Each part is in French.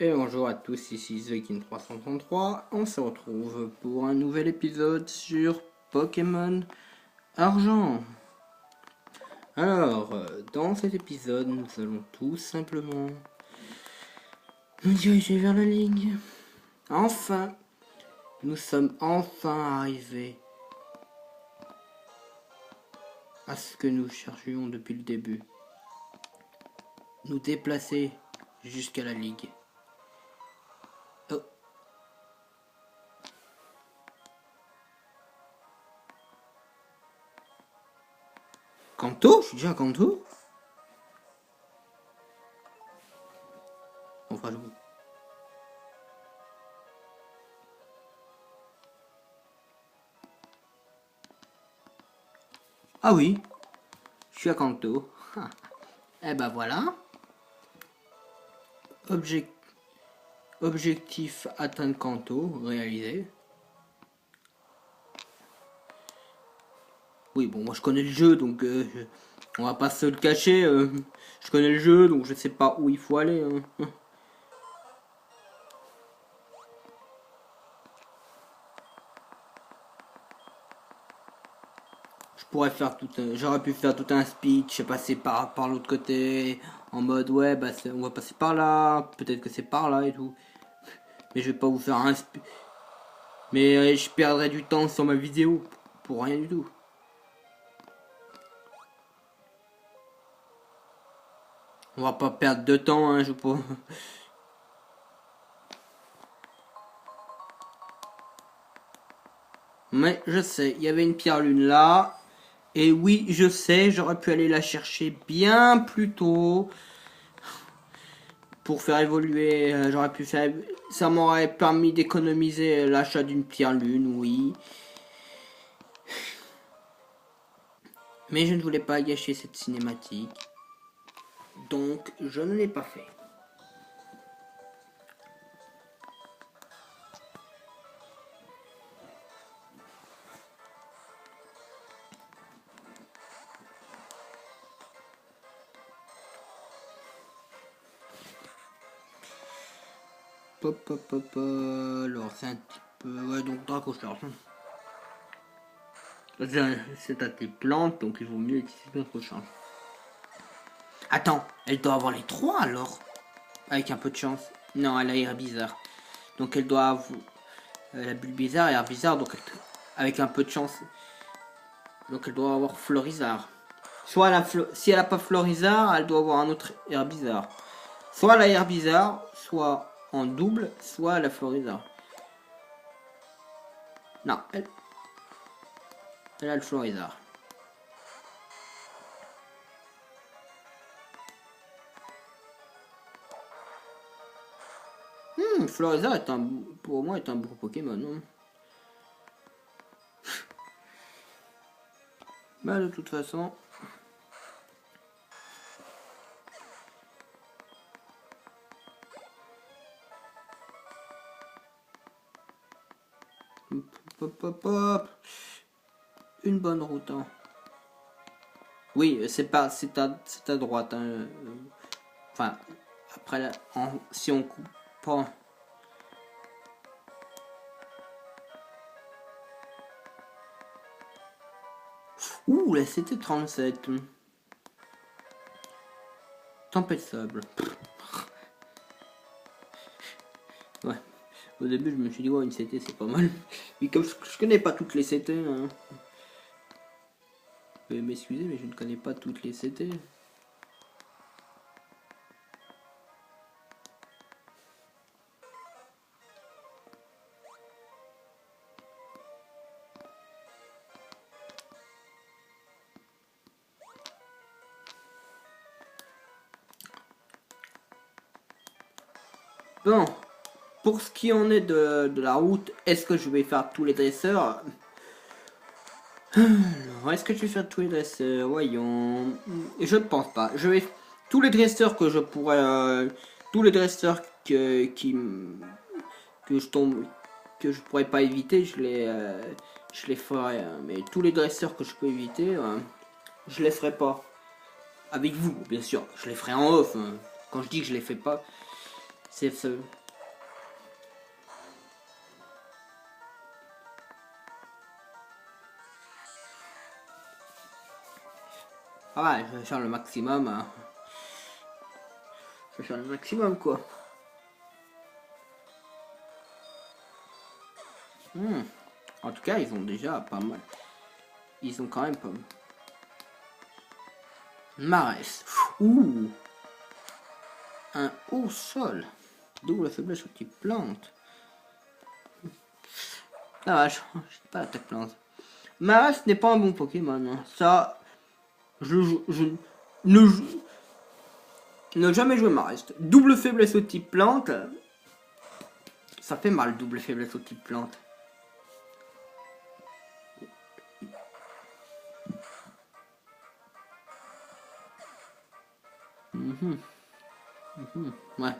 Et bonjour à tous, ici Zekin333. On se retrouve pour un nouvel épisode sur Pokémon Argent. Alors, dans cet épisode, nous allons tout simplement nous diriger vers la ligne. Enfin, nous sommes enfin arrivés à ce que nous cherchions depuis le début. Nous déplacer jusqu'à la ligue. Oh. Kanto? Je suis déjà à Kanto? Enfin, Ah oui, je suis à Kanto. Eh ben voilà. Objectif atteindre Kanto, réalisé. Oui, bon, moi je connais le jeu, donc on va pas se le cacher. Je connais le jeu, donc je sais pas où il faut aller. Hein. J'aurais pu faire tout un speech, passer par l'autre côté, en mode ouais, bah on va passer par là, peut-être que c'est par là et tout. Mais je vais pas vous faire un speech. Mais je perdrai du temps sur ma vidéo pour rien du tout. On va pas perdre de temps, hein, je pense. Mais je sais, il y avait une pierre lune là. Et oui, je sais, j'aurais pu aller la chercher bien plus tôt. Pour faire évoluer, j'aurais pu faire... Ça m'aurait permis d'économiser l'achat d'une pierre lune, oui. Mais je ne voulais pas gâcher cette cinématique. Donc, je ne l'ai pas fait. Alors, c'est un petit peu... Ouais, donc Dracocharge. C'est un type plante, donc il vaut mieux utiliser Dracocharge. Attends, elle doit avoir les trois alors. Avec un peu de chance. Non, elle a Air bizarre. Donc elle doit avoir... la bulle bizarre et Air bizarre, donc avec un peu de chance. Donc elle doit avoir Florizard. Soit si elle a pas Florizard, elle doit avoir un autre Herbizarre. Soit la Herbizarre, soit en double, soit la Florizard. Non, elle a le Florizard. Florizard est pour moi est un bon Pokémon. Hein. Bah de toute façon. Une bonne route. Hein. Oui, c'est à droite. Hein. Enfin, après, si on coupe pas. Ouh, la CT37. Tempête sable. Ouais. Au début, je me suis dit, ouais, une CT, c'est pas mal. Mais comme je connais pas toutes les CT, hein. Vous pouvez m'excuser, mais je ne connais pas toutes les CT. Bon, pour ce qui en est de la route, est-ce que je vais faire tous les dresseurs? Alors, est-ce que je vais faire tous les dresseurs? Voyons. Je ne pense pas. Je vais tous les dresseurs que je pourrais, tous les dresseurs que je tombe, que je pourrais pas éviter, je les ferai. Mais tous les dresseurs que je peux éviter, je les ferai pas. Avec vous, bien sûr. Je les ferai en off. Hein. Quand je dis que je les fais pas. C'est ce. Ah ouais, je vais faire le maximum. Hein. Je vais faire le maximum quoi. En tout cas, ils ont déjà pas mal. Ils ont quand même pas mal. Marès. Ouh. Un haut sol. Double faiblesse au type plante. Ah vache, je sais pas attaque plante. Marès n'est pas un bon Pokémon. Hein. Ça, je ne jamais jouer Marès. Double faiblesse au type plante. Ça fait mal, double faiblesse au type plante. Ouais.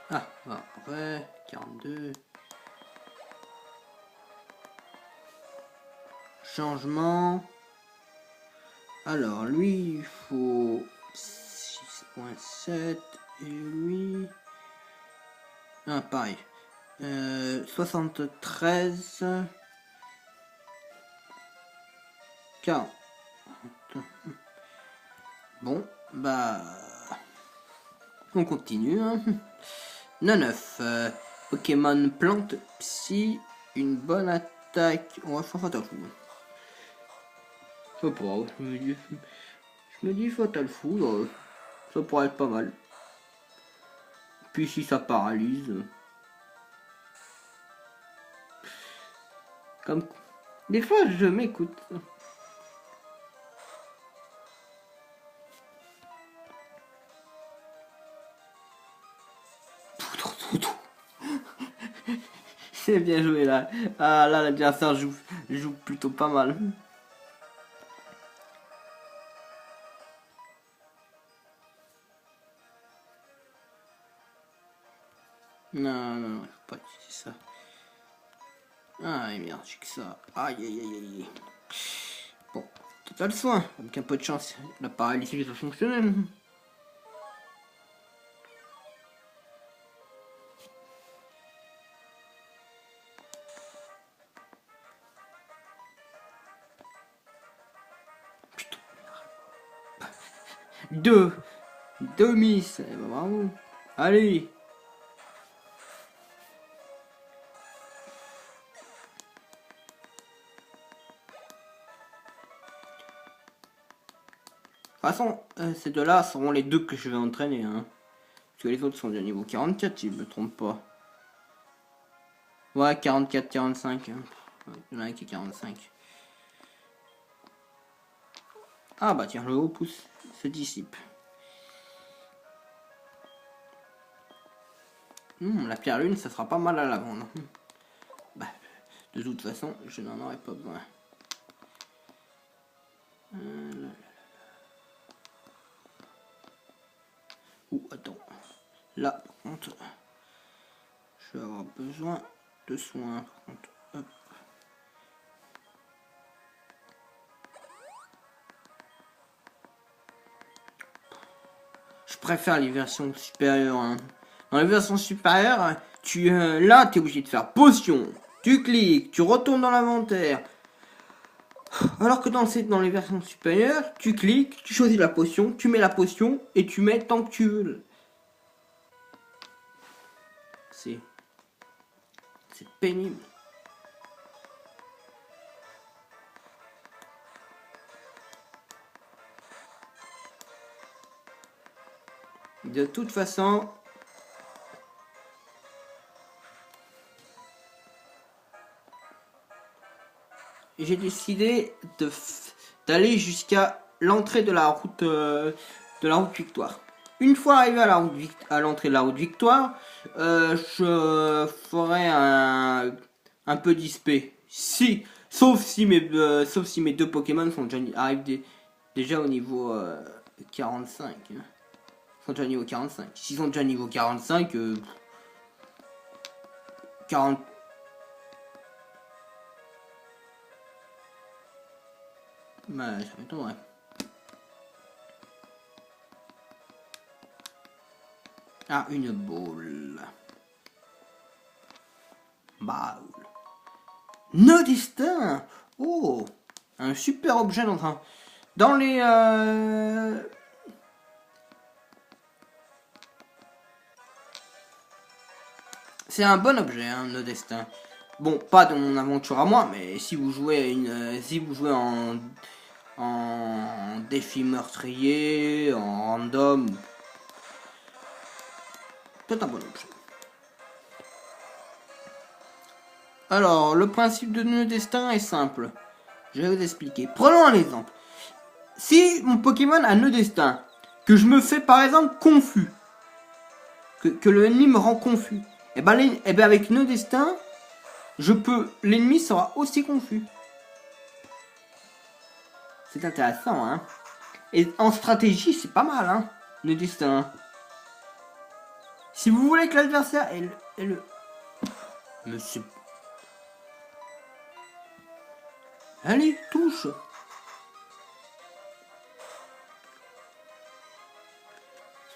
Ah, ouais, 42. Changement. Alors, lui, il faut 6.7. Et lui... Ah, pareil. 73. 40. Bon, bah... On continue. Hein. 9. Pokémon plante psy. Une bonne attaque. On va faire Fatal Foudre. Je sais pas. Je me dis Fatal Foudre. Ça pourrait être pas mal. Puis si ça paralyse. Comme. Des fois je m'écoute. C'est bien joué là. Ah là l'adversaire joue plutôt pas mal. Non, faut pas utiliser ça. Ah merde, j'ai que ça. Aïe aïe aïe aïe. Bon, total soin. Avec un peu de chance, la paralysie va fonctionner. Deux miss. Eh ben, bravo. Allez. De toute façon, ces deux-là seront les deux que je vais entraîner. Hein. Parce que les autres sont déjà niveau 44, si je me trompe pas. Ouais, 44-45. Hein. Il y en a un qui est 45. Ah bah tiens, le haut pouce se dissipe. La pierre lune, ça sera pas mal à la vendre. Bah, de toute façon, je n'en aurai pas besoin. Attends. Là, par contre, je vais avoir besoin de soins. Par contre. Hop. Je préfère les versions supérieures. Hein. Dans les versions supérieures, là, tu es obligé de faire potion. Tu cliques, tu retournes dans l'inventaire. Alors que dans les versions supérieures, tu cliques, tu choisis la potion, tu mets la potion et tu mets tant que tu veux. C'est pénible. De toute façon, j'ai décidé d'aller jusqu'à l'entrée de la route victoire. Une fois arrivé à l'entrée de la route victoire, je ferai un peu d'XP. Sauf si mes deux Pokémon arrivent déjà au niveau 45. Hein. Ils sont déjà niveau 45. S'ils sont déjà niveau 45, 40. Bah, ça m'étonnerait. Ah, une boule. Boule. Nœud destin. Oh, un super objet dans les... C'est un bon objet, hein, nœud destin. Bon, pas dans mon aventure à moi, mais si vous jouez en défi meurtrier, en random, c'est un bon objet. Alors, le principe de nœud destin est simple. Je vais vous expliquer. Prenons un exemple. Si mon Pokémon a nœud destin, que je me fais par exemple confus, que l'ennemi me rend confus, et ben avec nœud destin, l'ennemi sera aussi confus. C'est intéressant, hein. Et en stratégie, c'est pas mal, hein, nœud destin. Si vous voulez que l'adversaire Monsieur. Allez, touche.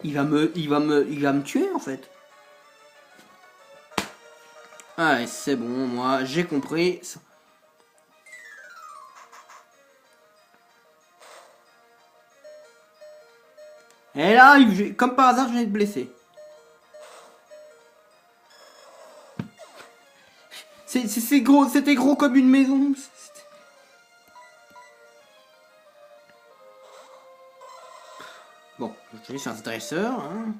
Il va me tuer en fait. Allez, c'est bon, moi j'ai compris. Et là, comme par hasard, je viens de blesser. C'était gros comme une maison. Bon, je vais sur un dresseur. Hein.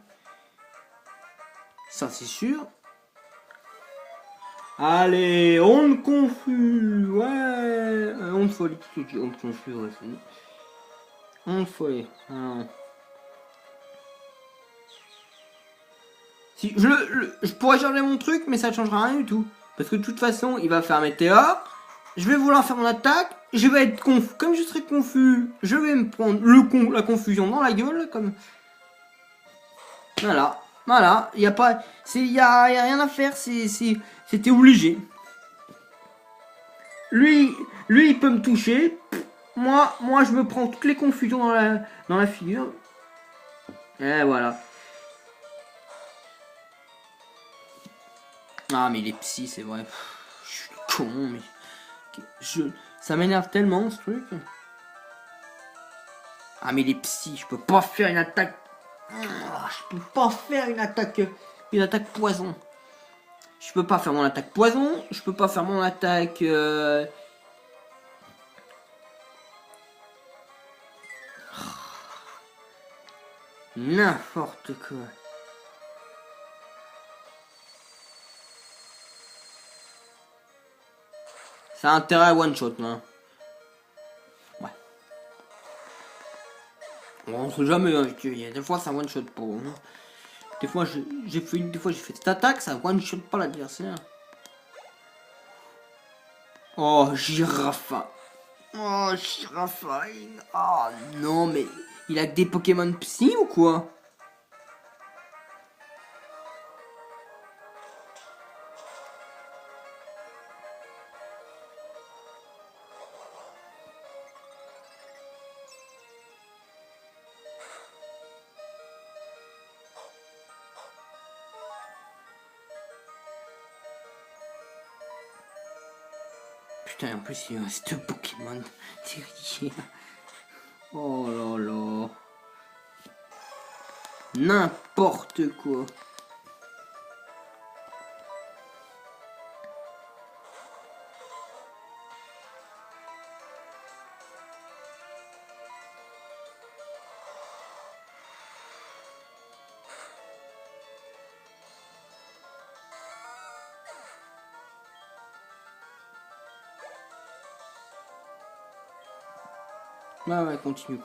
Ça, c'est sûr. Allez, onde confus. Ouais. Onde folie. Onde confus, ouais. Onde folie. Alors. Si, je pourrais changer mon truc, mais ça ne changera rien du tout. Parce que de toute façon, il va faire météore. Je vais vouloir faire mon attaque. Je vais être confus. Comme je serai confus, je vais me prendre la confusion dans la gueule. Comme... Voilà. Voilà. Il n'y a pas. Il y a rien à faire. C'était obligé. Lui, il peut me toucher. Moi, je me prends toutes les confusions dans la figure. Et voilà. Ah, mais il est psy, c'est vrai. Je suis con, mais... Ça m'énerve tellement, ce truc. Ah, mais il est psy, je peux pas faire une attaque... Je peux pas faire une attaque poison. Je peux pas faire mon attaque poison. Je peux pas faire mon attaque... N'importe quoi. Ça a intérêt à one shot, là. Ouais. On sait jamais, hein, il y a des fois ça one shot pas. Hein. Des fois j'ai fait cette attaque, ça one shot pas l'adversaire. Oh, Girafa. Oh, Girafa. Oh non, mais il a que des Pokémon psy ou quoi? Putain, en plus, il reste 2 Pokémon. Terrier. Oh là là. N'importe quoi. Ouais, continue.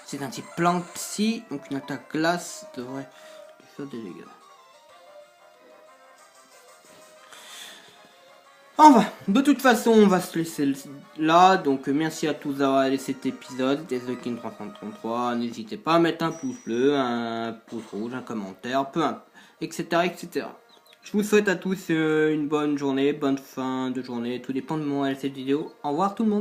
C'est un type plante psy, donc une attaque glace devrait lui faire des dégâts. Enfin, de toute façon, on va se laisser là. Donc, merci à tous d'avoir regardé cet épisode. Dezukin333. N'hésitez pas à mettre un pouce bleu, un pouce rouge, un commentaire, peu importe, etc. Je vous souhaite à tous une bonne journée, bonne fin de journée. Tout dépend de moi à cette vidéo. Au revoir tout le monde.